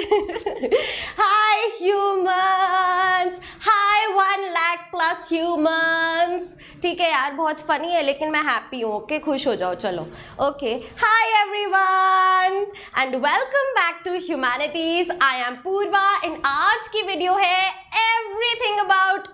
हाय humans, हाय 1 lakh plus humans. ठीक है यार, बहुत फनी है लेकिन मैं हैप्पी हूँ। ओके, खुश हो जाओ। चलो okay, hi everyone and welcome back to humanities. I am Purva and आज की वीडियो है everything about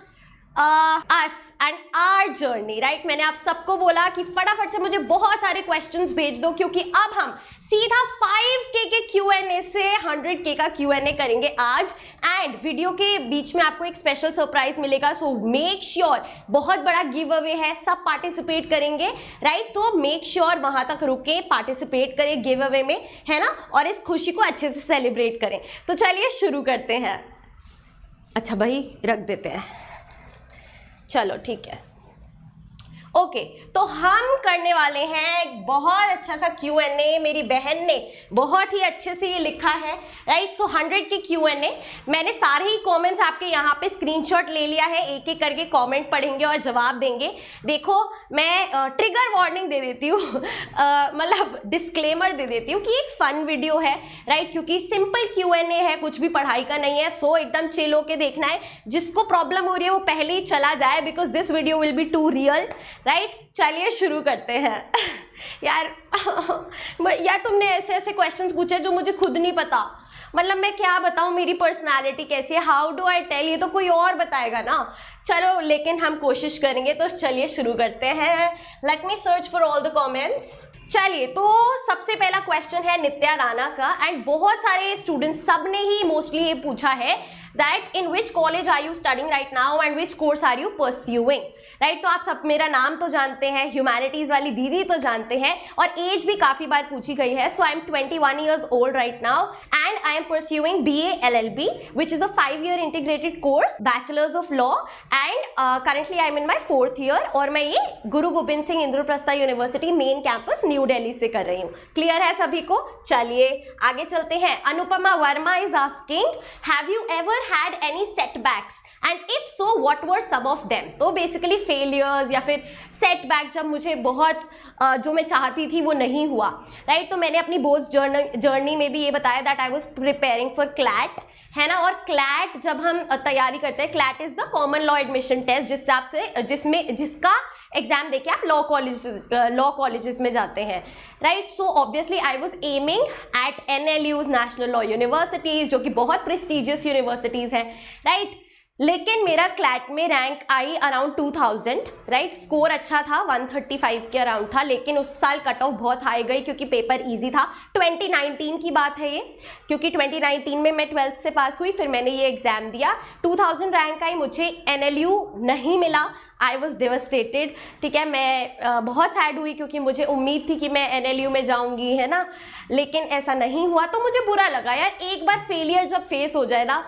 us and our journey, right. मैंने आप सबको बोला कि फटाफट से मुझे बहुत सारे क्वेश्चंस भेज दो क्योंकि अब हम सीधा 5K के Q&A से 100K का Q&A करेंगे आज। एंड वीडियो के बीच में आपको एक स्पेशल सरप्राइज मिलेगा, सो मेक श्योर। बहुत बड़ा गिव अवे है, सब पार्टिसिपेट करेंगे, राइट। तो मेक श्योर वहां तक रुके, पार्टिसिपेट करें गिव अवे में, है ना, और इस खुशी को अच्छे से सेलिब्रेट करें। तो चलिए शुरू करते हैं। अच्छा भाई, रख देते हैं, चलो ठीक है। ओके, तो हम करने वाले हैं एक बहुत अच्छा सा Q&A। मेरी बहन ने बहुत ही अच्छे से ये लिखा है, राइट। सो 100 के Q&A। मैंने सारे ही कमेंट्स आपके यहाँ पे स्क्रीनशॉट ले लिया है, एक एक करके कमेंट पढ़ेंगे और जवाब देंगे। देखो, मैं ट्रिगर वार्निंग दे देती हूँ, मतलब डिस्क्लेमर दे देती हूँ कि एक फन वीडियो है, राइट, क्योंकि सिंपल Q&A है, कुछ भी पढ़ाई का नहीं है। सो एकदम चिल होके देखना है। जिसको प्रॉब्लम हो रही है वो पहले ही चला जाए, because this video will be too real, right. चलिए शुरू करते हैं। यार तुमने ऐसे ऐसे क्वेश्चंस पूछे जो मुझे खुद नहीं पता। मतलब मैं क्या बताऊं मेरी पर्सनालिटी कैसी है, हाउ डू आई टेल, ये तो कोई और बताएगा ना। चलो, लेकिन हम कोशिश करेंगे। तो चलिए शुरू करते हैं। Let me search for all the comments. चलिए, तो सबसे पहला क्वेश्चन है नित्या राणा का। एंड बहुत सारे स्टूडेंट्स, सब ने ही मोस्टली ये पूछा है that in which college are you studying right now and which course are you pursuing, right. तो आप सब मेरा नाम तो जानते हैं, ह्यूमैनिटीज वाली दीदी तो जानते हैं, और एज भी काफी बार पूछी गई है। So I am 21 years old right now and I am pursuing BA LLB which is a 5-year integrated course, bachelors of law, and currently I am in my 4th year। और मैं ये Guru Gobind Singh Indraprastha university main campus New Delhi से कर रही हूँ। Clear है सभी को? चलिए आगे चलते हैं। Anupama Verma is asking, have you ever had any setbacks and if so what were some of them? तो बेसिकली फेलियर्स या फिर सेटबैक, जब मुझे बहुत जो मैं चाहती थी वो नहीं हुआ, राइट। तो मैंने अपनी बोर्ड्स जर्नी में भी ये बताया that I was preparing for CLAT, है ना। और क्लैट जब हम तैयारी करते हैं, CLAT is the common law admission test, जिसका एग्जाम देके आप लॉ कॉलेजेस में जाते हैं, right. So obviously I was aiming at NLUs, national law universities, जो कि बहुत प्रेस्टिजियस यूनिवर्सिटीज हैं, राइट। लेकिन मेरा क्लैट में रैंक आई अराउंड 2000, राइट। स्कोर अच्छा था, 135 के अराउंड था, लेकिन उस साल कट ऑफ बहुत हाई गई क्योंकि पेपर इजी था। 2019 की बात है ये, क्योंकि 2019 में मैं 12th से पास हुई, फिर मैंने ये एग्जाम दिया। 2000 रैंक आई, मुझे NLU नहीं मिला। आई वॉज डेवस्टेटेड, ठीक है। मैं बहुत सैड हुई क्योंकि मुझे उम्मीद थी कि मैं NLU में जाऊंगी, है ना, लेकिन ऐसा नहीं हुआ। तो मुझे बुरा लगा यार। एक बार फेलियर जब फेस हो जाए ना,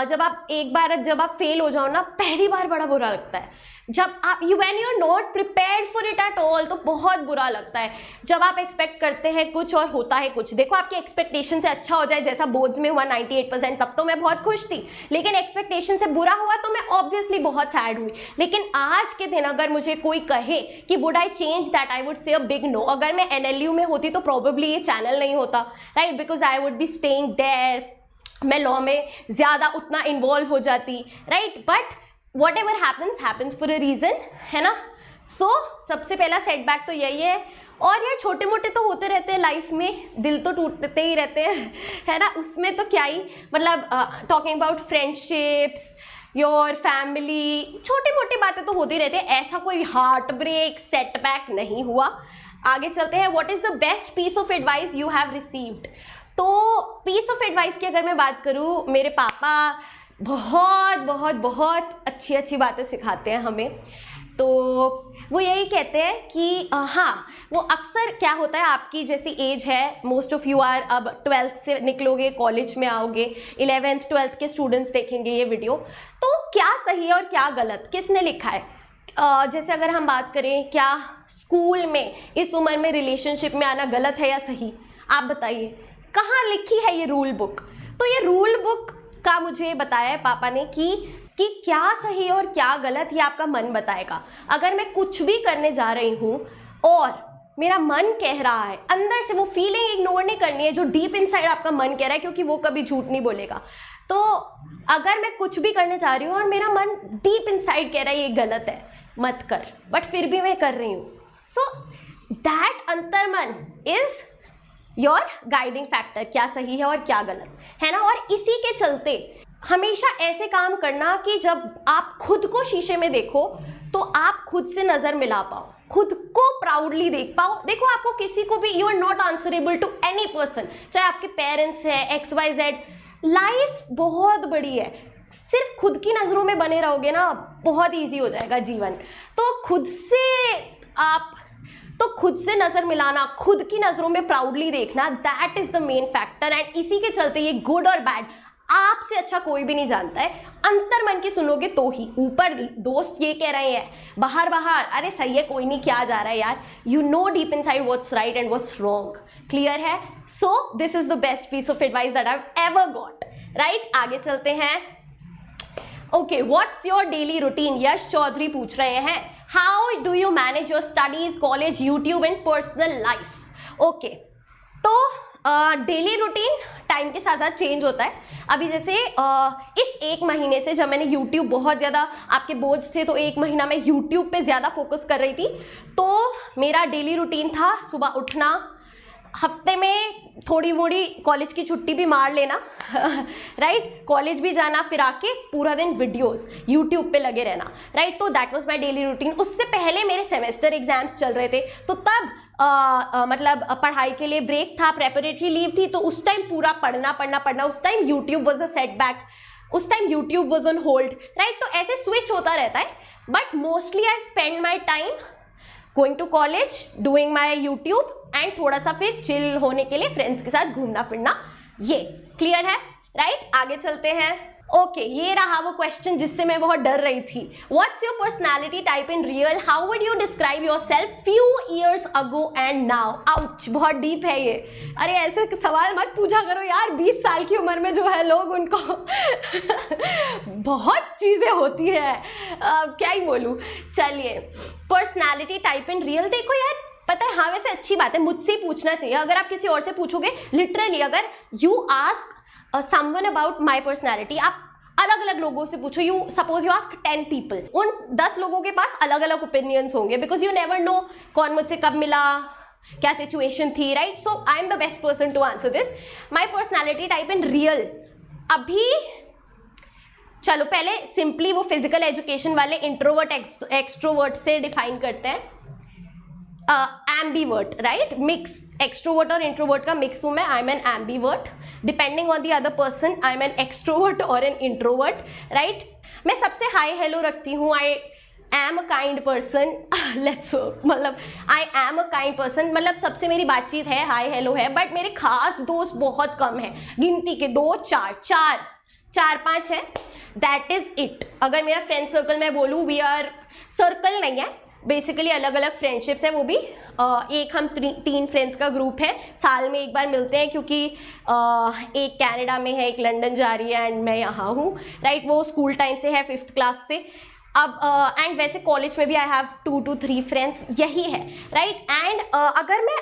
जब आप फेल हो जाओ ना, पहली बार बड़ा बुरा लगता है। जब आप when you are not prepared for it at all, तो बहुत बुरा लगता है। जब आप एक्सपेक्ट करते हैं कुछ और होता है कुछ। देखो, आपकी एक्सपेक्टेशन से अच्छा हो जाए, जैसा बोर्ड्स में हुआ 98%, तब तो मैं बहुत खुश थी, लेकिन एक्सपेक्टेशन से बुरा हुआ तो मैं ऑब्वियसली बहुत सैड हुई। लेकिन आज के दिन अगर मुझे कोई कहे कि would I change that, I would से अ बिग नो। अगर मैं NLU में होती तो प्रोबेबली ये चैनल नहीं होता, right, because I would be staying there, मैं लॉ में ज़्यादा उतना इन्वॉल्व हो जाती, right. But whatever happens for a reason, है ना। सो सबसे पहला सेटबैक तो यही है। और यार छोटे मोटे तो होते रहते हैं लाइफ में, दिल तो टूटते ही रहते हैं, है ना। उसमें तो क्या ही, मतलब talking about friendships, your family, छोटी मोटी बातें तो होती रहती है। ऐसा कोई हार्ट ब्रेक, सेटबैक नहीं हुआ। आगे चलते हैं। What is the best piece of advice you have received? तो पीस ऑफ एडवाइस की अगर मैं बात करूँ, मेरे पापा बहुत बहुत बहुत अच्छी अच्छी बातें सिखाते हैं हमें। तो वो यही कहते हैं कि हाँ, वो अक्सर क्या होता है, आपकी जैसी एज है, मोस्ट ऑफ यू आर अब 12th से निकलोगे, कॉलेज में आओगे, 11th 12th के स्टूडेंट्स देखेंगे ये वीडियो। तो क्या सही है और क्या गलत, किसने लिखा है? जैसे अगर हम बात करें, क्या स्कूल में इस उम्र में रिलेशनशिप में आना गलत है या सही? आप बताइए, कहाँ लिखी है ये रूल बुक? तो ये रूल बुक का मुझे बताया है पापा ने कि क्या सही और क्या गलत, ये आपका मन बताएगा। अगर मैं कुछ भी करने जा रही हूँ और मेरा मन कह रहा है, अंदर से वो फीलिंग इग्नोर नहीं करनी है जो डीप इनसाइड आपका मन कह रहा है, क्योंकि वो कभी झूठ नहीं बोलेगा। तो अगर मैं कुछ भी करने जा रही हूँ और मेरा मन डीप इनसाइड कह रहा है ये गलत है, मत कर, बट फिर भी मैं कर रही हूँ, सो दैट अंतर्मन इज योर गाइडिंग फैक्टर, क्या सही है और क्या गलत है ना। और इसी के चलते हमेशा ऐसे काम करना कि जब आप खुद को शीशे में देखो तो आप खुद से नजर मिला पाओ, खुद को प्राउडली देख पाओ। देखो, आपको किसी को भी, you are not answerable to any person, चाहे आपके पेरेंट्स हैं, XYZ। लाइफ बहुत बड़ी है, सिर्फ खुद की नजरों में बने रहोगे ना, बहुत इजी हो जाएगा जीवन। तो खुद से नजर मिलाना, खुद की नजरों में प्राउडली देखना, that is the main factor. And इसी के चलते ये गुड और बैड आपसे अच्छा कोई भी नहीं जानता है, अंतर मन की सुनोगे तो ही। ऊपर दोस्त ये कह रहे हैं, बाहर अरे सही है, कोई नहीं, क्या जा रहा है यार, you know deep inside what's right and what's wrong. Clear है? So this is the best piece of advice that I have ever got. Right, आगे चलते हैं। Okay, what's your daily routine? Yash Chaudhary पूछ रहे हैं, how do you manage your studies, college, YouTube and personal life? Okay, तो daily routine time के साथ साथ चेंज होता है। अभी जैसे इस एक महीने से जब मैंने YouTube, बहुत ज़्यादा आपके बोझ थे तो एक महीना मैं YouTube पे ज़्यादा फोकस कर रही थी, तो मेरा डेली रूटीन था सुबह उठना, हफ्ते में थोड़ी मोड़ी कॉलेज की छुट्टी भी मार लेना राइट, कॉलेज भी जाना, फिर आके पूरा दिन वीडियोस यूट्यूब पे लगे रहना। राइट, तो that was my daily routine. उससे पहले मेरे सेमेस्टर एग्जाम्स चल रहे थे, तो तब मतलब पढ़ाई के लिए ब्रेक था, प्रेपरेटरी लीव थी, तो उस टाइम पूरा पढ़ना। उस time YouTube was a setback, उस time YouTube was on hold. Right, तो ऐसे स्विच होता रहता है, but mostly I spend my time going to college, doing my YouTube and थोड़ा सा फिर चिल होने के लिए फ्रेंड्स के साथ घूमना फिरना। ये क्लियर है? राइट, आगे चलते हैं। ओके, ये रहा वो क्वेश्चन जिससे मैं बहुत डर रही थी। What's your personality type in real? How would you describe your self few years ago and now? Ouch, बहुत डीप है ये। अरे ऐसे सवाल मत पूछा करो यार, 20 साल की उम्र में जो है लोग, उनको बहुत चीज़ें होती है, क्या ही बोलूँ। चलिए, पर्सनैलिटी टाइप इन रियल, देखो यार, पता है, हाँ वैसे अच्छी बात है, मुझसे ही पूछना चाहिए। अगर आप किसी और से पूछोगे, लिटरली अगर you ask someone about my personality, आप अलग अलग लोगों से पूछो, you suppose you ask 10 people, उन 10 लोगों के पास अलग अलग ओपिनियंस होंगे, बिकॉज यू नेवर नो कौन मुझसे कब मिला, क्या सिचुएशन थी। Right, so I am the best person to answer this. My personality type in real, अभी चलो पहले सिंपली वो फिजिकल एजुकेशन वाले इंट्रोवर्ट एक्सट्रोवर्ट से डिफाइन करते हैं। एम्बीवर्ट, राइट, मिक्स, एक्सट्रोवर्ट और इंट्रोवर्ट का मिक्स हूँ मैं। I am an ambivert, depending on the other person I am an extrovert और एन इंट्रोवर्ट। राइट, मैं सबसे हाई हेलो रखती हूँ। I am a kind person, let's, मतलब आई एम अ काइंड पर्सन, मतलब सबसे मेरी बातचीत है, हाई हेलो है, बट मेरे खास दोस्त बहुत कम हैं, गिनती के 2 4 5 है, दैट इज इट। अगर मेरा फ्रेंड सर्कल मैं बोलूँ, वी आर, सर्कल नहीं है, बेसिकली अलग अलग फ्रेंडशिप्स है, वो भी एक हम 3 फ्रेंड्स का ग्रुप है, साल में एक बार मिलते हैं, क्योंकि एक कनाडा में है, एक लंदन जा रही है एंड मैं यहाँ हूँ। राइट, वो स्कूल टाइम से है, 5th क्लास से। अब एंड वैसे कॉलेज में भी आई हैव 2 to 3 फ्रेंड्स, यही है। राइट, एंड अगर मैं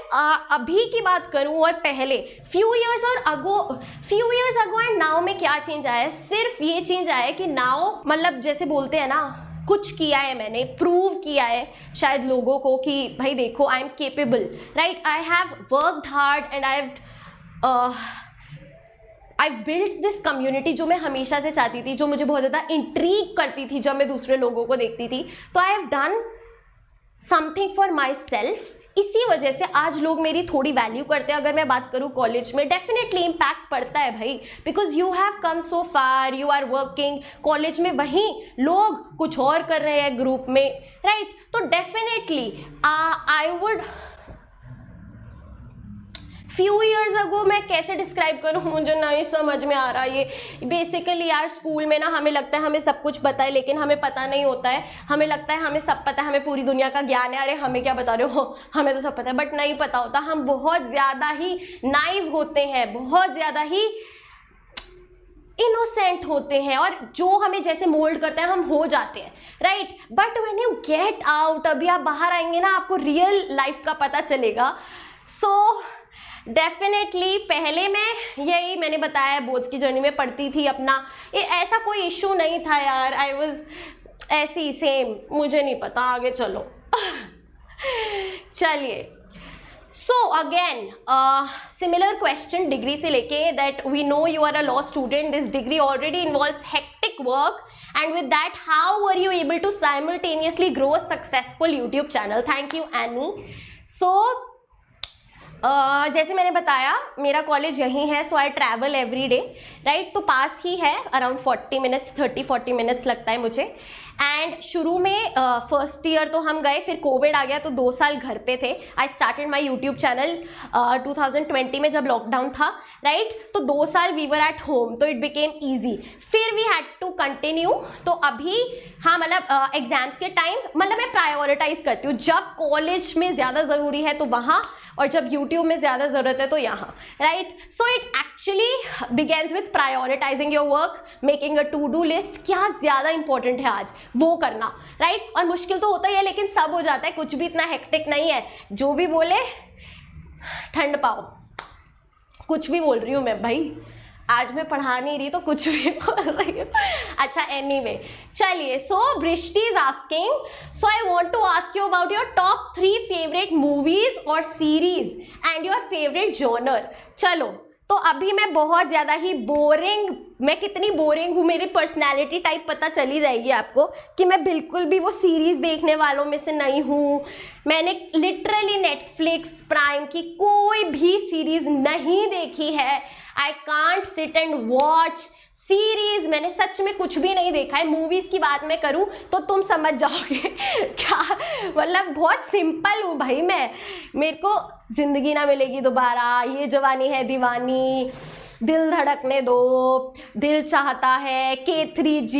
अभी की बात करूँ और पहले, few years ago and now में क्या चेंज आया है? सिर्फ ये चेंज आया है कि नाउ, मतलब जैसे बोलते हैं ना, कुछ किया है मैंने, प्रूव किया है शायद लोगों को कि भाई देखो, I am capable. Right, I have worked hard and I built this community, जो मैं हमेशा से चाहती थी, जो मुझे बहुत ज़्यादा इंट्रीग करती थी जब मैं दूसरे लोगों को देखती थी। तो I have done something for my self, इसी वजह से आज लोग मेरी थोड़ी वैल्यू करते हैं। अगर मैं बात करूँ कॉलेज में, डेफिनेटली इम्पैक्ट पड़ता है भाई, because you have come so far, you are working. College में वहीं लोग कुछ और कर रहे हैं ग्रुप में। राइट, तो definitely I would, few years ago मैं कैसे डिस्क्राइब करूँ, मुझे नहीं समझ में आ रहा। ये बेसिकली यार, स्कूल में ना हमें लगता है हमें सब कुछ पता है, लेकिन हमें पता नहीं होता है। हमें लगता है हमें सब पता है, हमें पूरी दुनिया का ज्ञान है, अरे हमें क्या बता रहे हो, हमें तो सब पता है, बट नहीं पता होता। हम बहुत ज़्यादा ही नाइव होते हैं, बहुत ज़्यादा ही इनोसेंट होते हैं और जो हमें जैसे मोल्ड करते हैं हम हो जाते हैं, right. But when you get out, अभी आप बाहर आएंगे ना, आपको रियल लाइफ का पता चलेगा। सो डेफिनेटली पहले मैं यही मैंने बताया, बोर्ड्स की जर्नी में पढ़ती थी अपना, ऐसा कोई इशू नहीं था यार, आई वाज ऐसे ही सेम, मुझे नहीं पता, आगे चलो। चलिए, so again similar question degree से लेके, that we know you are a law student, this degree already involves hectic work, and with that how were you able to simultaneously grow a successful YouTube channel? Thank you Annie. So जैसे मैंने बताया मेरा college यहीं है, so I travel every day, right. तो पास ही है, around 40 minutes 30-40 minutes लगता है मुझे। एंड शुरू में फर्स्ट ईयर तो हम गए, फिर कोविड आ गया तो 2 साल घर पे थे। I started my YouTube channel 2020 में जब लॉकडाउन था, राइट। तो 2 साल वी वर एट होम, तो इट बिकेम ईजी। फिर वी हैड टू कंटिन्यू। तो अभी हाँ, मतलब एग्जाम्स के टाइम मतलब मैं प्रायोरिटाइज करती हूँ, जब कॉलेज में ज़्यादा ज़रूरी है तो वहाँ, और जब YouTube में ज़्यादा ज़रूरत है तो यहाँ, right. So it actually begins with prioritising your work, making a to do list, क्या ज़्यादा इंपॉर्टेंट है आज वो करना, राइट। और मुश्किल तो होता ही है, लेकिन सब हो जाता है, कुछ भी इतना हेक्टिक नहीं है। जो भी बोले ठंड पाओ, कुछ भी बोल रही हूँ मैं भाई, आज मैं पढ़ा नहीं रही तो कुछ भी बोल रही हूँ। अच्छा, एनीवे चलिए, so Brishti is asking, so I want to ask you about your top 3 favourite movies और series and your favourite genre. चलो, तो अभी मैं बहुत ज़्यादा ही बोरिंग, मैं कितनी बोरिंग हूँ मेरी पर्सनैलिटी टाइप पता चली जाएगी आपको कि मैं बिल्कुल भी वो सीरीज़ देखने वालों में से नहीं हूँ। मैंने लिटरली नेटफ्लिक्स प्राइम की कोई भी सीरीज़ नहीं देखी है। I can't sit and watch series, मैंने सच में कुछ भी नहीं देखा है। मूवीज की बात मैं करूं तो तुम समझ जाओगे क्या, मतलब बहुत सिंपल हूँ भाई मैं। मेरे को जिंदगी ना मिलेगी दोबारा, ये जवानी है दीवानी, दिल धड़कने दो, दिल चाहता है, K3G,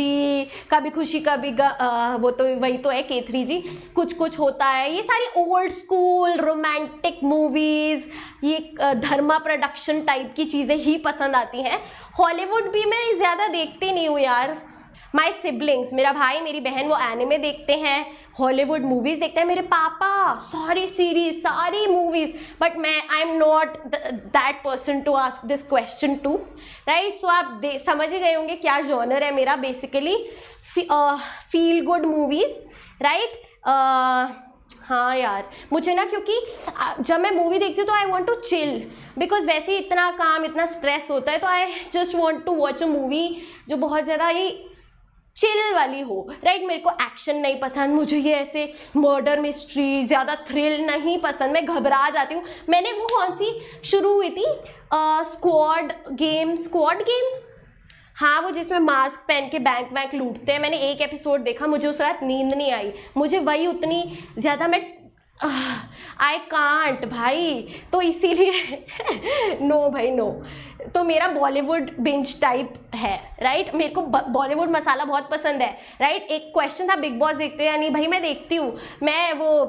कभी खुशी कभी वो तो वही तो है K3G, कुछ कुछ होता है, ये सारी ओल्ड स्कूल रोमांटिक मूवीज़, ये धर्मा प्रोडक्शन टाइप की चीज़ें ही पसंद आती हैं। हॉलीवुड भी मैं ज़्यादा देखती नहीं हूँ यार। माई सिबलिंग्स, मेरा भाई मेरी बहन, वो एनिमे देखते हैं, हॉलीवुड मूवीज़ देखते हैं। मेरे पापा सारी सीरीज सारी मूवीज़, बट मैं I am not that person to ask this question to, right. सो आप समझ ही गए होंगे क्या जॉनर है मेरा, basically feel good movies, right. हाँ यार, मुझे ना, क्योंकि जब मैं मूवी देखती हूँ तो I want to chill, because वैसे ही इतना काम इतना स्ट्रेस होता है, तो I just want to watch a movie जो बहुत ज़्यादा ही चिल वाली हो, राइट। मेरे को एक्शन नहीं पसंद, मुझे ये ऐसे मर्डर मिस्ट्री, ज़्यादा थ्रिल नहीं पसंद, मैं घबरा जाती हूँ। मैंने वो कौन सी शुरू हुई थी, स्क्वाड गेम, हाँ, वो जिसमें मास्क पहन के बैंक वैंक लूटते हैं, मैंने एक एपिसोड देखा, मुझे उस रात नींद नहीं आई, मुझे वही उतनी ज़्यादा मैं आई कांट भाई, तो इसीलिए नो भाई नो। तो मेरा बॉलीवुड बिंज टाइप है, राइट। मेरे को बॉलीवुड मसाला बहुत पसंद है, राइट। एक क्वेश्चन था, बिग बॉस देखते हैं या नहीं? भाई मैं देखती हूँ। मैं वो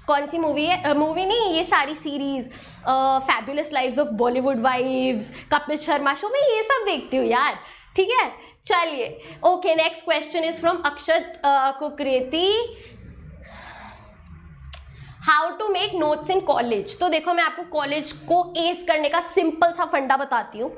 कौन सी मूवी है, मूवी नहीं, ये सारी series, fabulous lives of Bollywood wives, Kapil Sharma show, मैं ये सब देखती हूँ यार, ठीक है। चलिए, okay, next question is from Akshat Kukreti, how to make notes in college. तो देखो, मैं आपको कॉलेज को एस करने का सिंपल सा फंडा बताती हूँ,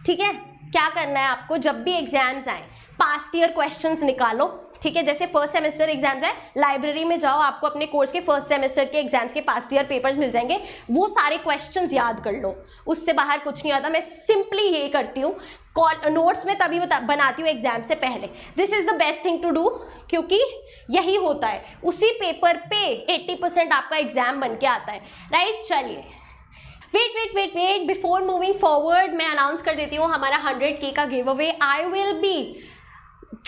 ठीक है। क्या करना है आपको, जब भी एग्जाम्स आए पास्ट ईयर क्वेश्चंस निकालो, ठीक है। जैसे फर्स्ट सेमेस्टर एग्जाम्स है, लाइब्रेरी में जाओ, आपको अपने कोर्स के फर्स्ट सेमेस्टर के एग्जाम्स के पास्ट ईयर पेपर्स मिल जाएंगे, वो सारे क्वेश्चंस याद कर लो, उससे बाहर कुछ नहीं आता। मैं सिंपली ये करती हूँ, नोट्स में तभी बनाती हूँ एग्जाम से पहले। This is the best thing to do, क्योंकि यही होता है, उसी पेपर पे 80% आपका एग्जाम बन के आता है, राइट। चलिए, वेट, बिफोर मूविंग फॉरवर्ड मैं अनाउंस कर देती हूँ हमारा 100K का give away. I will be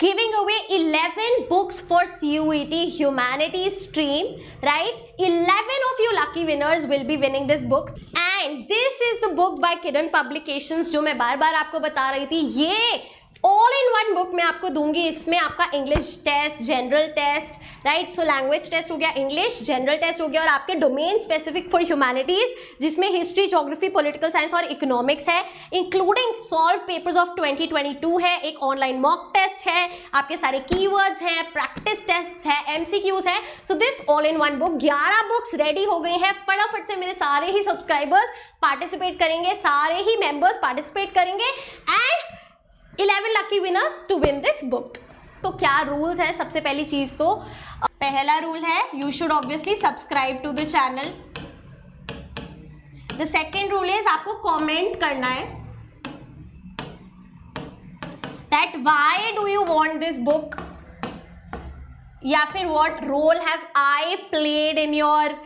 giving away 11 books for CUET Humanities stream, right? 11 of you lucky winners will be winning this book, and this is the book by Kiran Publications, जो मैं बार बार आपको बता रही थी। ये all in one book मैं आपको दूंगी। इसमें आपका English test, general test, right. So language test हो गया, इंग्लिश जनरल टेस्ट हो गया, और आपके डोमेन स्पेसिफिक फॉर ह्यूमैनिटीज जिसमें हिस्ट्री, ज्योग्राफी, पॉलिटिकल साइंस और इकोनॉमिक्स है, इंक्लूडिंग सॉल्व पेपर्स ऑफ 2022 है, एक ऑनलाइन मॉक टेस्ट है, आपके सारे कीवर्ड्स हैं, प्रैक्टिस टेस्ट है, एमसीक्यूज है। So this all in one book, 11 books ready हो गई हैं। फटाफट से मेरे सारे ही सब्सक्राइबर्स पार्टिसिपेट करेंगे, सारे ही मेंबर्स पार्टिसिपेट करेंगे and 11 lucky winners to win this book. तो क्या रूल्स है? सबसे पहली चीज तो पहला रूल है you should obviously subscribe to the channel. The second rule is आपको कमेंट करना है that why do you want this book, या फिर what role have I played in your,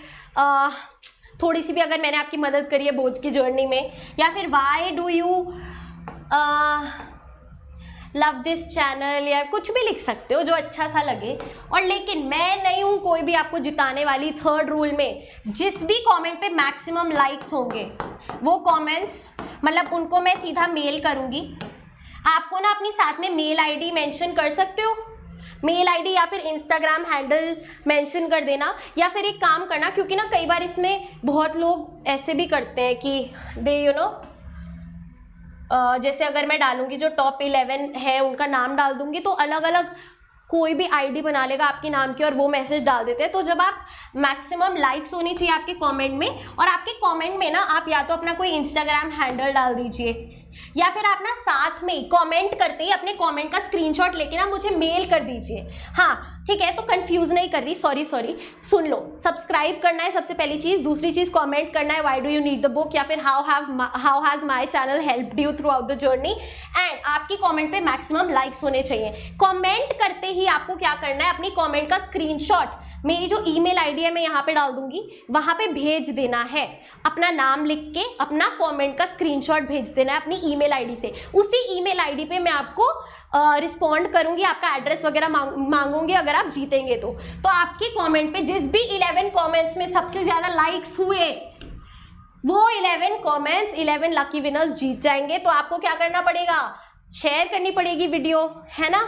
थोड़ी सी भी अगर मैंने आपकी मदद करी है बोर्ड्स की जर्नी में, या फिर why do you love this channel, या कुछ भी लिख सकते हो जो अच्छा सा लगे। और लेकिन मैं नहीं हूँ कोई भी आपको जिताने वाली। थर्ड रूल में जिस भी कमेंट पे मैक्सिमम लाइक्स होंगे वो कमेंट्स मतलब उनको मैं सीधा मेल करूँगी। आपको ना अपनी साथ में मेल आईडी मेंशन कर सकते हो, मेल आईडी या फिर इंस्टाग्राम हैंडल मेंशन कर देना, या फिर एक काम करना, क्योंकि ना कई बार इसमें बहुत लोग ऐसे भी करते हैं कि दे यू नो जैसे अगर मैं डालूंगी जो टॉप 11 है उनका नाम डाल दूंगी तो अलग अलग कोई भी आईडी बना लेगा आपके नाम की और वो मैसेज डाल देते हैं। तो जब आप मैक्सिमम लाइक्स होनी चाहिए आपके कमेंट में, और आपके कमेंट में ना आप या तो अपना कोई इंस्टाग्राम हैंडल डाल दीजिए, या फिर आप ना साथ में कमेंट करते ही अपने कमेंट का स्क्रीनशॉट लेके ना मुझे मेल कर दीजिए। हाँ ठीक है, तो कंफ्यूज नहीं कर रही, सॉरी सुन लो। सब्सक्राइब करना है सबसे पहली चीज, दूसरी चीज कमेंट करना है why do you need the book, या फिर how has my channel helped you through out the journey, and आपकी कमेंट पे मैक्सिमम लाइक्स होने चाहिए। कमेंट करते ही आपको क्या करना है, अपनी कमेंट का स्क्रीनशॉट मेरी जो ईमेल आईडी है मैं यहाँ पे डाल दूंगी, वहां पे भेज देना है। अपना नाम लिख के अपना कमेंट का स्क्रीनशॉट भेज देना है अपनी ईमेल आईडी से। उसी ईमेल आईडी पे मैं आपको रिस्पॉन्ड करूंगी, आपका एड्रेस वगैरह मांगूंगी अगर आप जीतेंगे तो। आपके कमेंट पे जिस भी 11 कमेंट्स में सबसे ज्यादा लाइक्स हुए वो 11 कमेंट्स 11 लकी विनर्स जीत जाएंगे। तो आपको क्या करना पड़ेगा, शेयर करनी पड़ेगी वीडियो, है ना,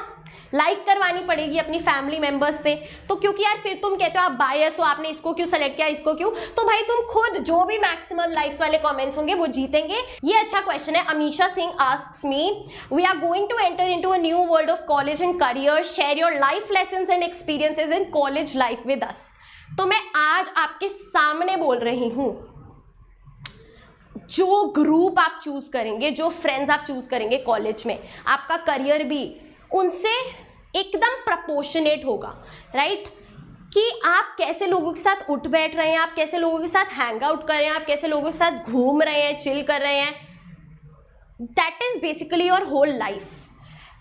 लाइक करवानी पड़ेगी अपनी फैमिली मेंबर्स से। तो क्योंकि यार फिर तुम कहते हो आप बायस हो, आपने इसको क्यों सेलेक्ट किया, इसको क्यों, तो भाई तुम खुद जो भी मैक्सिमम लाइक्स वाले कमेंट्स होंगे वो जीतेंगे। ये अच्छा क्वेश्चन है। Amisha Singh asks me, we are going to enter into a new world of college and career, share your life lessons and experiences in college life with us. तो मैं आज आपके सामने बोल रही हूँ, जो ग्रुप आप चूज करेंगे, जो फ्रेंड्स आप चूज करेंगे कॉलेज में, आपका करियर भी उनसे एकदम प्रपोर्शनेट होगा, राइट। कि आप कैसे लोगों के साथ उठ बैठ रहे हैं, आप कैसे लोगों के साथ हैंग आउट कर रहे हैं, आप कैसे लोगों के साथ घूम रहे हैं, चिल कर रहे हैं, that is basically your whole life,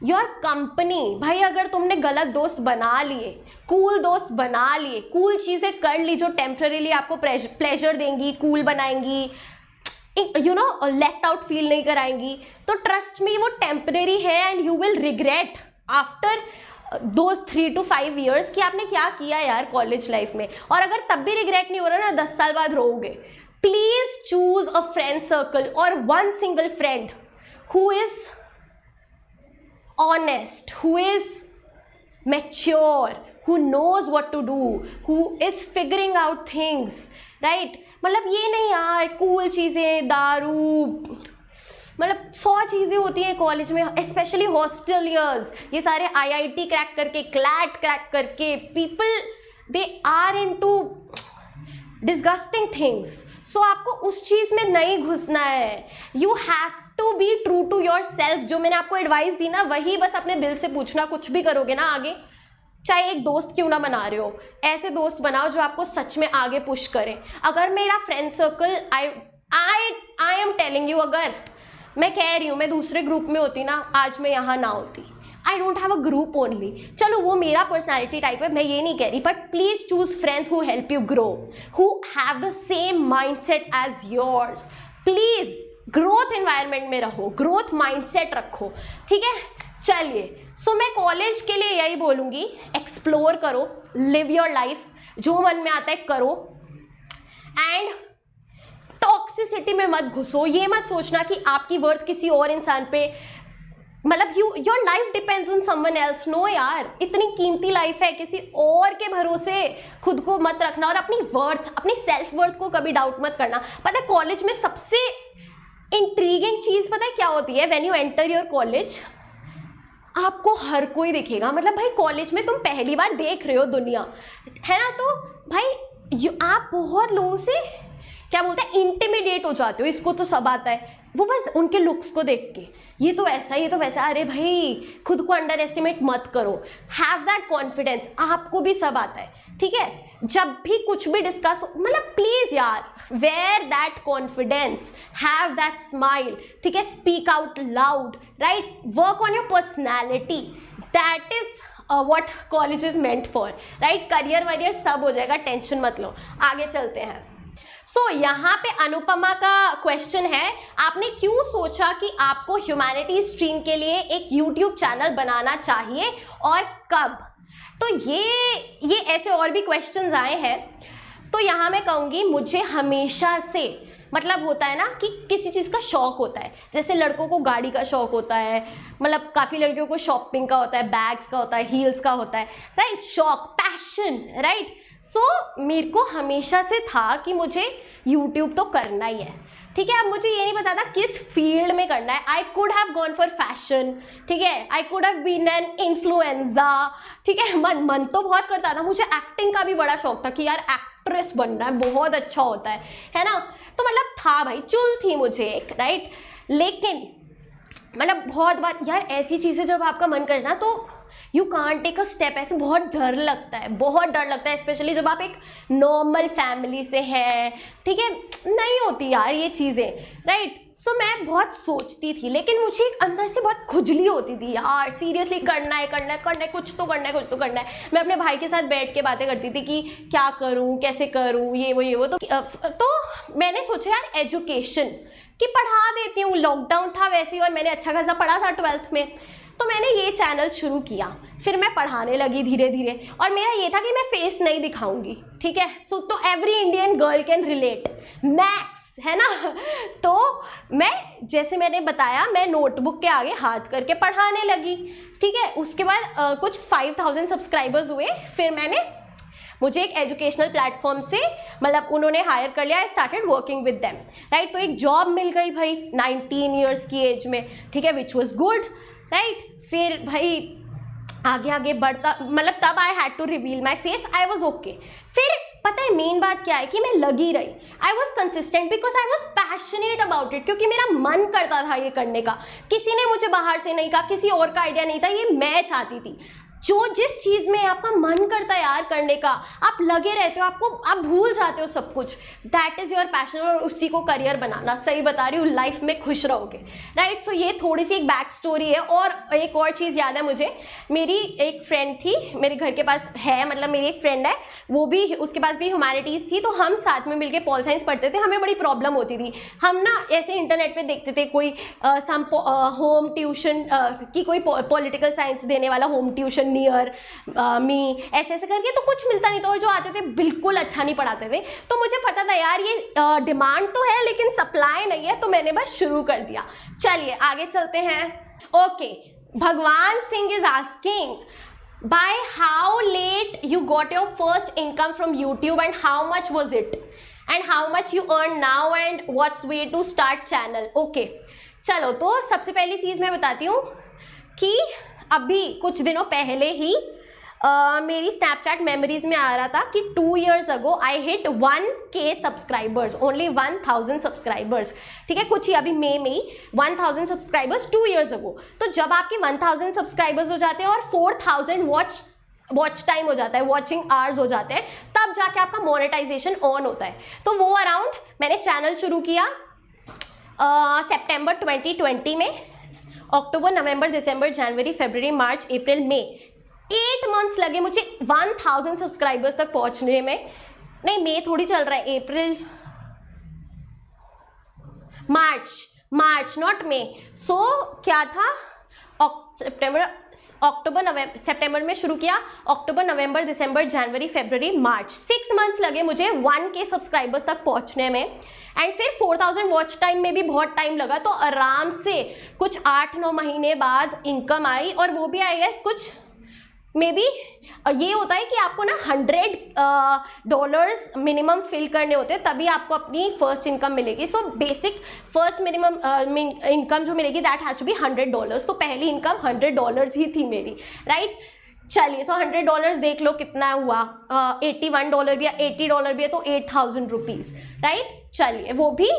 your company. भाई अगर तुमने गलत दोस्त बना लिए, कूल दोस्त बना लिए, कूल चीजें कर ली जो टेम्पररीली आपको प्लेजर देंगी, कूल बनाएंगी, you know left out feel नहीं कराएंगी, तो ट्रस्ट मी वो टेम्परेरी है and you will regret after those 3 to 5 years कि आपने क्या किया यार कॉलेज लाइफ में। और अगर तब भी रिग्रेट नहीं हो रहा ना, 10 साल बाद रोओगे। Please choose a friend circle और one single friend who is honest, who is mature, who knows what to do, who is figuring out things, right। मतलब ये नहीं यार कूल चीज़ें, दारू, मतलब 100 चीज़ें होती हैं कॉलेज में, स्पेशली हॉस्टल ईयर्स। ये सारे IIT क्रैक करके, क्लैट क्रैक करके people they are into disgusting things. So आपको उस चीज़ में नहीं घुसना है। You have to be true to yourself. जो मैंने आपको एडवाइस दी ना वही बस अपने दिल से पूछना, कुछ भी करोगे ना आगे, चाहे एक दोस्त क्यों ना बना रहे हो, ऐसे दोस्त बनाओ जो आपको सच में आगे पुश करें। अगर मेरा friend circle I am telling you, अगर मैं कह रही हूँ मैं दूसरे ग्रुप में होती ना, आज मैं यहाँ ना होती। I don't have a group only. चलो वो मेरा पर्सनैलिटी टाइप है, मैं ये नहीं कह रही, but please choose friends who help you grow, who have the same mindset as yours. Please growth environment में रहो, ग्रोथ माइंडसेट रखो, ठीक है। चलिए, सो मैं कॉलेज के लिए यही बोलूँगी, एक्सप्लोर करो, लिव योर लाइफ, जो मन में आता है करो, एंड टॉक्सिसिटी में मत घुसो। ये मत सोचना कि आपकी वर्थ किसी और इंसान पे मतलब your life depends on someone else. No यार, इतनी कीमती लाइफ है, किसी और के भरोसे खुद को मत रखना और अपनी वर्थ, अपनी सेल्फ वर्थ को कभी डाउट मत करना। पता है कॉलेज में सबसे इंट्रीगिंग चीज पता है क्या होती है? When you enter your college, आपको हर कोई दिखेगा। मतलब भाई कॉलेज में तुम पहली बार देख रहे हो दुनिया, है ना, तो भाई आप बहुत लोगों से क्या बोलते हैं इंटिमिडेट हो जाते हो। इसको तो सब आता है, वो बस उनके लुक्स को देख के, ये तो ऐसा, ये तो वैसा। अरे भाई खुद को अंडर एस्टिमेट मत करो, हैव दैट कॉन्फिडेंस, आपको भी सब आता है, ठीक है। जब भी कुछ भी डिस्कस, मतलब प्लीज यार wear that confidence, have that smile, ठीक है, speak out loud, right, work on your personality, that is what college is meant for, right. Career वरियर सब हो जाएगा, टेंशन मत लो। आगे चलते हैं। सो यहाँ पे अनुपमा का क्वेश्चन है, आपने क्यों सोचा कि आपको ह्यूमैनिटी स्ट्रीम के लिए एक यूट्यूब चैनल बनाना चाहिए और कब? तो ये ऐसे और भी क्वेश्चंस आए हैं। तो यहाँ मैं कहूँगी मुझे हमेशा से, मतलब होता है ना कि किसी चीज़ का शौक होता है, जैसे लड़कों को गाड़ी का शौक होता है, मतलब काफ़ी लड़कियों को शॉपिंग का होता है, बैग्स का होता है, हील्स का होता है, राइट, शौक, पैशन, राइट। सो मेरे को हमेशा से था कि मुझे यूट्यूब तो करना ही है, ठीक है। अब मुझे ये नहीं पता था किस फील्ड में करना है। I could have gone for fashion, ठीक है, I could have been an influencer, ठीक है। मन तो बहुत करता था, मुझे एक्टिंग का भी बड़ा शौक था कि यार एक्ट्रेस बनना है, बहुत अच्छा होता है ना। तो मतलब था भाई, चुल थी मुझे एक, राइट। लेकिन मतलब बहुत बार यार ऐसी चीज़ें जब आपका मन करना तो you can't take a step, ऐसे बहुत डर लगता है, बहुत डर लगता है, स्पेशली जब आप एक नॉर्मल फैमिली से हैं, ठीक है, नहीं होती यार ये चीज़ें, राइट। सो मैं बहुत सोचती थी, लेकिन मुझे एक अंदर से बहुत खुजली होती थी यार, सीरियसली करना है, करना है, करना है, कुछ तो करना है, कुछ तो करना है। मैं अपने भाई के साथ बैठ के बातें करती थी कि क्या करूँ, कैसे करूँ, ये वो। तो मैंने सोचा यार एजुकेशन कि पढ़ा देती हूँ, लॉकडाउन था वैसे ही और मैंने अच्छा खासा पढ़ा था 12th में, तो मैंने ये चैनल शुरू किया। फिर मैं पढ़ाने लगी धीरे धीरे, और मेरा ये था कि मैं फेस नहीं दिखाऊंगी, ठीक है। सो तो every Indian girl can relate, maths, है ना। तो मैं, जैसे मैंने बताया, मैं नोटबुक के आगे हाथ करके पढ़ाने लगी, ठीक है। उसके बाद कुछ 5000 सब्सक्राइबर्स हुए, फिर मुझे एक एजुकेशनल प्लेटफॉर्म से, मतलब उन्होंने हायर कर लिया, I started working with them, right. तो एक जॉब मिल गई भाई 19 ईयर्स की एज में, ठीक है, विच वॉज गुड, राइट। फिर भाई आगे आगे बढ़ता, मतलब तब I had to reveal my face, I was okay. फिर पता है मेन बात क्या है कि मैं लगी रही, I was consistent because I was passionate about it, क्योंकि मेरा मन करता था ये करने का। किसी ने मुझे बाहर से नहीं कहा, किसी और का आइडिया नहीं था, ये मैं चाहती थी। जो जिस चीज़ में आपका मन करता है यार करने का, आप लगे रहते हो, आप भूल जाते हो सब कुछ, दैट इज़ योर पैशन, और उसी को करियर बनाना। सही बता रही हूँ, लाइफ में खुश रहोगे, राइट। सो ये थोड़ी सी एक बैक स्टोरी है। और एक और चीज़ याद है मुझे, मेरी एक फ्रेंड थी, मेरे घर के पास है, मतलब मेरी एक फ्रेंड है, वो भी, उसके पास भी ह्यूमैनिटीज़ थी, तो हम साथ में मिलकर पॉल साइंस पढ़ते थे। हमें बड़ी प्रॉब्लम होती थी, हम ना ऐसे इंटरनेट पर देखते थे कोई सम होम ट्यूशन की, कोई पॉलिटिकल साइंस देने वाला होम ट्यूशन नियर मी, ऐसे करके, तो कुछ मिलता नहीं था, और जो आते थे बिल्कुल अच्छा नहीं पढ़ाते थे। तो मुझे पता था यार ये डिमांड तो है लेकिन सप्लाई नहीं है, तो मैंने बस शुरू कर दिया। चलिए आगे चलते हैं। ओके, भगवान Singh is asking, by how late you got your first income from YouTube and how much was it and how much you earn now and what's way to start channel? Okay, चलो, तो सबसे पहली चीज़ मैं बताती हूँ कि अभी कुछ दिनों पहले ही मेरी स्नैपचैट मेमोरीज में आ रहा था कि 2 years ago I hit 1K subscribers, only 1000 subscribers, ठीक है। कुछ ही अभी मई में ही 1000 सब्सक्राइबर्स 2 years ago। तो जब आपके 1000 सब्सक्राइबर्स हो जाते हैं और 4000 वॉच टाइम हो जाता है, वॉचिंग आवर्स हो जाते हैं, तब जाके आपका मोनेटाइजेशन ऑन होता है। तो वो अराउंड मैंने चैनल शुरू किया सितंबर 2020 में, अक्टूबर, नवंबर, दिसंबर, जनवरी, फरवरी, मार्च, अप्रैल, मई, 8 months लगे मुझे 1000 सब्सक्राइबर्स तक पहुंचने में। नहीं, मई थोड़ी चल रहा है, अप्रैल, मार्च नॉट मई। सो क्या था, सितंबर में शुरू किया, अक्टूबर, नवंबर, दिसंबर, जनवरी, फरवरी, मार्च, 6 मंथ्स लगे मुझे 1K सब्सक्राइबर्स तक पहुंचने में। एंड फिर 4000 वॉच टाइम में भी बहुत टाइम लगा, तो आराम से कुछ 8-9 महीने बाद इनकम आई, और वो भी आई है कुछ मे बी ये होता है कि आपको ना $100 मिनिमम फिल करने होते हैं, तभी आपको अपनी फर्स्ट इनकम मिलेगी। So basic first minimum income जो मिलेगी दैट हैज़ टू बी $100। तो पहली इनकम $100 ही थी मेरी, राइट। चलिए, सो $100 देख लो कितना हुआ, $81 भी है, $80 भी है, तो 8000 रुपीज़, राइट। चलिए, वो भी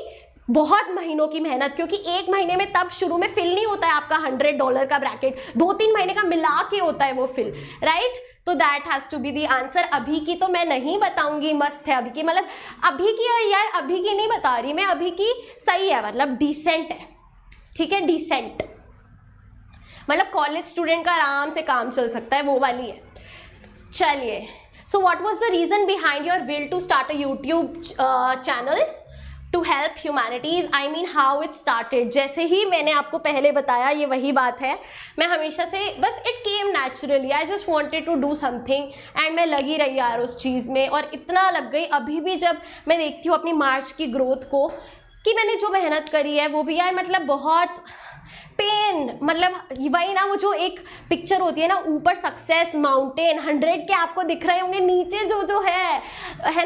बहुत महीनों की मेहनत, क्योंकि एक महीने में तब शुरू में फिल नहीं होता है आपका $100 का ब्रैकेट, 2-3 महीने का मिला के होता है वो फिल, राइट। तो that has to be the answer. अभी की तो मैं नहीं बताऊंगी, मस्त है अभी की, मतलब अभी की यार, अभी की नहीं बता रही मैं, अभी की सही है, मतलब डिसेंट है, ठीक है, डिसेंट, मतलब कॉलेज स्टूडेंट का आराम से काम चल सकता है, वो वाली है। चलिए, so what was the reason behind your will to start a YouTube channel to help humanities, I mean how it started. जैसे ही मैंने आपको पहले बताया, ये वही बात है, मैं हमेशा से बस it came naturally, I just wanted to do something, and मैं लगी रही यार उस चीज़ में, और इतना लग गई। अभी भी जब मैं देखती हूँ अपनी मार्च की ग्रोथ को, कि मैंने जो मेहनत करी है वो भी यार, मतलब बहुत पेन, मतलब वही ना, वो जो एक पिक्चर होती है ना, ऊपर सक्सेस माउंटेन 100 के आपको दिख रहे होंगे, नीचे जो है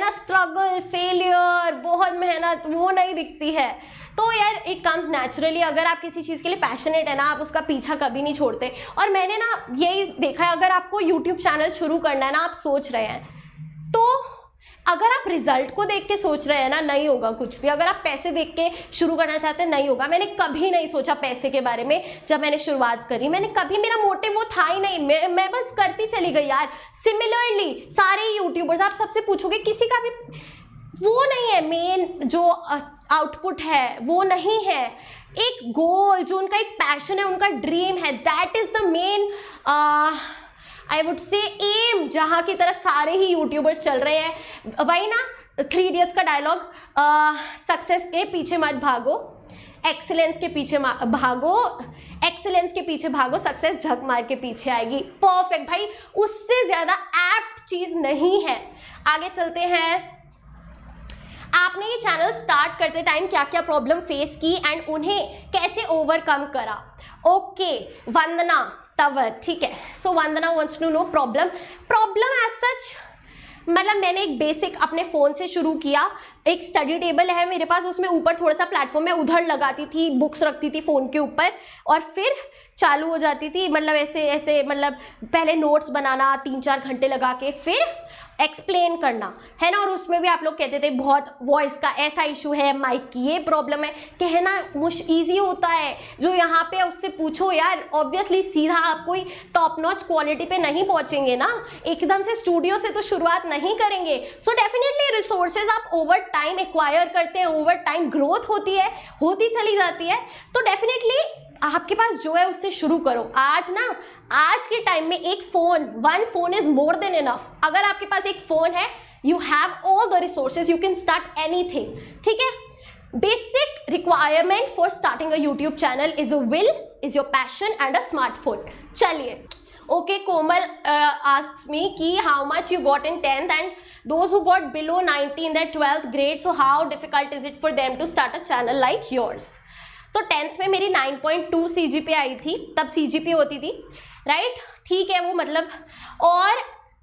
ना, स्ट्रगल, फेलियर, बहुत मेहनत, वो नहीं दिखती है। तो यार इट कम्स नेचुरली। अगर आप किसी चीज़ के लिए पैशनेट है ना, आप उसका पीछा कभी नहीं छोड़ते। और मैंने ना यही देखा है, अगर आपको यूट्यूब चैनल शुरू करना है ना, आप सोच रहे हैं, तो अगर आप रिजल्ट को देख के सोच रहे हैं ना, नहीं होगा कुछ भी। अगर आप पैसे देख के शुरू करना चाहते हैं, नहीं होगा। मैंने कभी नहीं सोचा पैसे के बारे में जब मैंने शुरुआत करी, मैंने कभी, मेरा मोटिव वो था ही नहीं, मैं बस करती चली गई यार। सिमिलरली सारे यूट्यूबर्स, आप सबसे पूछोगे, किसी का भी वो नहीं है मेन जो आउटपुट है, वो नहीं है एक गोल, जो उनका एक पैशन है, उनका ड्रीम है, that is the main I would say aim, जहाँ की तरफ सारे ही यूट्यूबर्स चल रहे हैं। वही ना 3 इडियट्स का डायलॉग, सक्सेस के पीछे मत भागो, एक्सीलेंस के पीछे भागो, एक्सीलेंस के पीछे भागो, सक्सेस झक मार के पीछे आएगी। परफेक्ट भाई, उससे ज्यादा एप्ट चीज नहीं है। आगे चलते हैं। आपने ये चैनल स्टार्ट करते टाइम क्या क्या प्रॉब्लम फेस की एंड उन्हें कैसे ओवरकम करा? ओके, वंदना तंवर, ठीक है। So Vandana wants to know problem as such, मतलब मैंने एक बेसिक अपने फ़ोन से शुरू किया। एक स्टडी टेबल है मेरे पास, उसमें ऊपर थोड़ा सा प्लेटफॉर्म में उधर लगाती थी, बुक्स रखती थी फ़ोन के ऊपर, और फिर चालू हो जाती थी, मतलब ऐसे मतलब पहले नोट्स बनाना 3-4 घंटे लगा के, फिर एक्सप्लेन करना, है ना। और उसमें भी आप लोग कहते थे बहुत वॉइस का ऐसा इशू है, माइक की ये प्रॉब्लम है, कहना ईजी होता है, जो यहाँ पे उससे पूछो यार, ऑब्वियसली सीधा आप कोई टॉप नॉच क्वालिटी पे नहीं पहुँचेंगे ना, एकदम से स्टूडियो से तो शुरुआत नहीं करेंगे। सो डेफिनेटली रिसोर्सेज आप ओवर टाइम एक्वायर करते हैं, ओवर टाइम ग्रोथ होती है, होती चली जाती है, तो डेफिनेटली आपके पास जो है उससे शुरू करो। आज के टाइम में एक phone, 1 phone is more than enough. अगर आपके पास एक फोन है, you have all the resources, you can start anything, ठीक है। Basic requirement for starting a YouTube channel is a will, is your passion and a smartphone. चलिए, okay, कोमल asks me कि how much you got in 10th and those who got below 90 in their 12th grade, so how difficult is it for them to start a channel like yours? तो 10th में मेरी 9.2 CGPA आई थी, तब CGPA होती थी, right, ठीक है वो, मतलब, और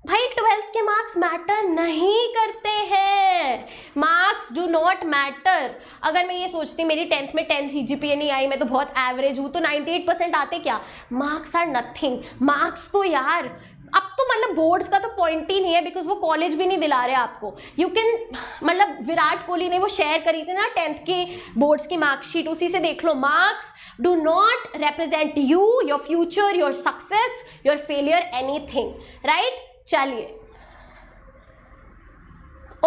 भाई 12th के मार्क्स मैटर नहीं करते हैं, मार्क्स डू नॉट मैटर। अगर मैं ये सोचती मेरी 10th में 10 CGPA नहीं आई, मैं तो बहुत एवरेज हूँ, तो 98% आते क्या? Marks are nothing. मार्क्स तो यार अब तो मतलब बोर्ड्स का तो पॉइंट ही नहीं है, बिकॉज वो कॉलेज भी नहीं दिला रहे आपको। यू कैन, मतलब विराट कोहली ने वो शेयर करी थी ना 10th के बोर्ड्स की मार्कशीट, उसी से देख लो। Marks do not represent you, your future, your success, your failure, anything, right. चलिए,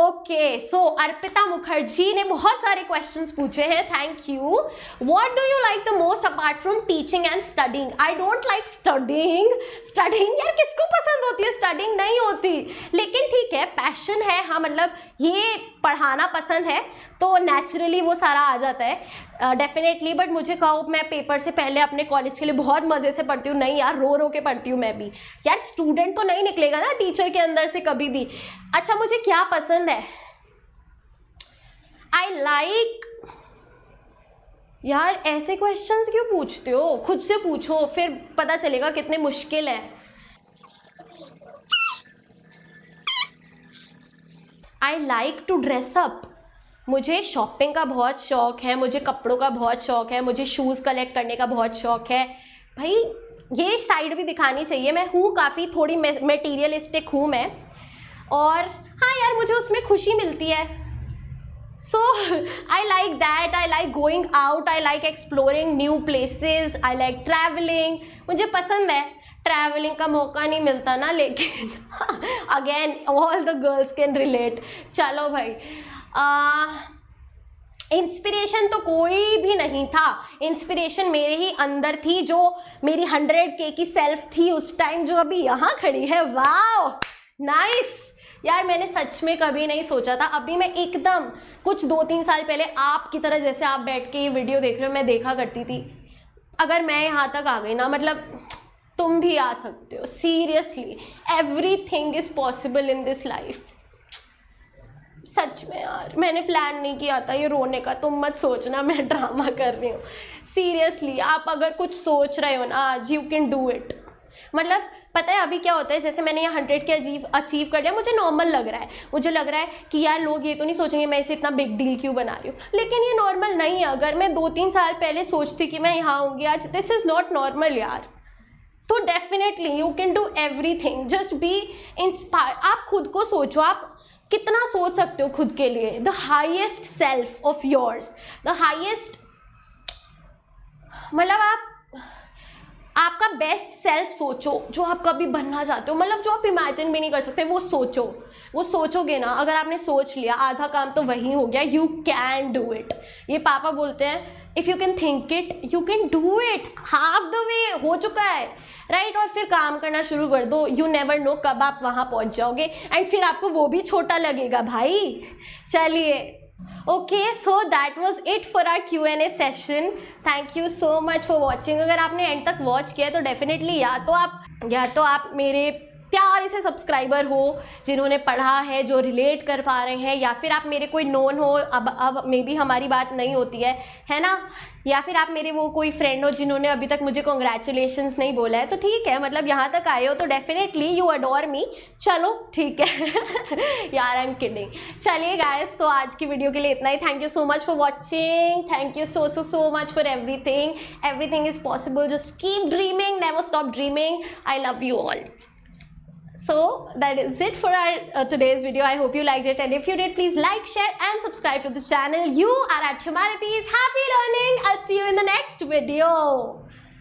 ओके, सो अर्पिता मुखर्जी ने बहुत सारे क्वेश्चंस पूछे हैं, thank you. What do you like the most apart from teaching and studying? I don't like studying यार, किसको पसंद होती है? स्टडिंग नहीं होती, लेकिन ठीक है, पैशन है, हाँ मतलब ये पढ़ाना पसंद है तो नेचुरली वो सारा आ जाता है डेफिनेटली। बट मुझे कहो मैं पेपर से पहले अपने कॉलेज के लिए बहुत मज़े से पढ़ती हूँ, नहीं यार, रो रो के पढ़ती हूँ मैं भी यार। स्टूडेंट तो नहीं निकलेगा ना टीचर के अंदर से कभी भी। अच्छा, मुझे क्या पसंद है? आई लाइक यार, ऐसे क्वेश्चंस क्यों पूछते हो? खुद से पूछो, फिर पता चलेगा कितने मुश्किल है। I like to dress up. मुझे शॉपिंग का बहुत शौक है, मुझे कपड़ों का बहुत शौक है, मुझे शूज़ कलेक्ट करने का बहुत शौक है। भाई ये साइड भी दिखानी चाहिए, मैं हूँ काफ़ी थोड़ी मेटीरियलिस्टिक हूँ मैं, और हाँ यार मुझे उसमें खुशी मिलती है। So I like that, I like going out, I like exploring new places, I like travelling. मुझे पसंद है, ट्रैवलिंग का मौका नहीं मिलता ना, लेकिन again all the girls can relate. चलो भाई, इंस्पिरेशन तो कोई भी नहीं था, इंस्पिरेशन मेरे ही अंदर थी, जो मेरी 100K की सेल्फ थी उस टाइम, जो अभी यहाँ खड़ी है। वाओ नाइस यार, मैंने सच में कभी नहीं सोचा था। अभी मैं एकदम कुछ 2-3 साल पहले आपकी तरह, जैसे आप बैठ के ये वीडियो देख रहे हो, मैं देखा करती थी। अगर मैं यहाँ तक आ गई ना, मतलब तुम भी आ सकते हो। Seriously everything is possible in this life. सच में यार, मैंने प्लान नहीं किया था ये रोने का, तुम मत सोचना मैं ड्रामा कर रही हूँ। सीरियसली आप अगर कुछ सोच रहे हो ना आज, यू कैन डू इट। मतलब पता है अभी क्या होता है, जैसे मैंने ये 100K अचीव कर लिया, मुझे नॉर्मल लग रहा है, मुझे लग रहा है कि यार लोग ये तो नहीं सोचेंगे मैं इसे इतना बिग डील क्यों बना रही हूँ, लेकिन ये नॉर्मल नहीं है। अगर मैं 2-3 साल पहले सोचती कि मैं यहाँ होंगी आज, दिस इज़ नॉट नॉर्मल यार। तो definitely you can do everything, just be inspire. आप खुद को सोचो, आप कितना सोच सकते हो खुद के लिए। The highest self of yours, the highest, मतलब आपका बेस्ट सेल्फ सोचो, जो आप कभी बनना चाहते हो, मतलब जो आप इमेजिन भी नहीं कर सकते, वो सोचो। वो सोचोगे ना, अगर आपने सोच लिया, आधा काम तो वही हो गया। You can do it. ये पापा बोलते हैं, if you can think it you can do it. Half the way हो चुका है, राइट? और फिर काम करना शुरू कर दो, यू नेवर नो कब आप वहाँ पहुँच जाओगे, एंड फिर आपको वो भी छोटा लगेगा भाई। चलिए, okay, so that was it for our Q&A session. Thank you so much for watching. अगर आपने एंड तक वॉच किया तो डेफिनेटली या तो आप मेरे प्यारे से सब्सक्राइबर हो जिन्होंने पढ़ा है, जो रिलेट कर पा रहे हैं, या फिर आप मेरे कोई नोन हो, अब मे बी हमारी बात नहीं होती है ना, या फिर आप मेरे वो कोई फ्रेंड हो जिन्होंने अभी तक मुझे कॉन्ग्रेचुलेशंस नहीं बोला है, तो ठीक है, मतलब यहाँ तक आए हो तो डेफिनेटली यू अडोर मी। चलो ठीक है यार, आई एम किडिंग। चलिए गाइस, तो आज की वीडियो के लिए इतना ही। Thank you so much for watching, thank you so much for everything is possible, just keep dreaming, never stop dreaming. I love you all. So that is it for our today's video. I hope you liked it, and if you did, please like, share and subscribe to the channel. You are at Humanities. Happy learning. I'll see you in the next video.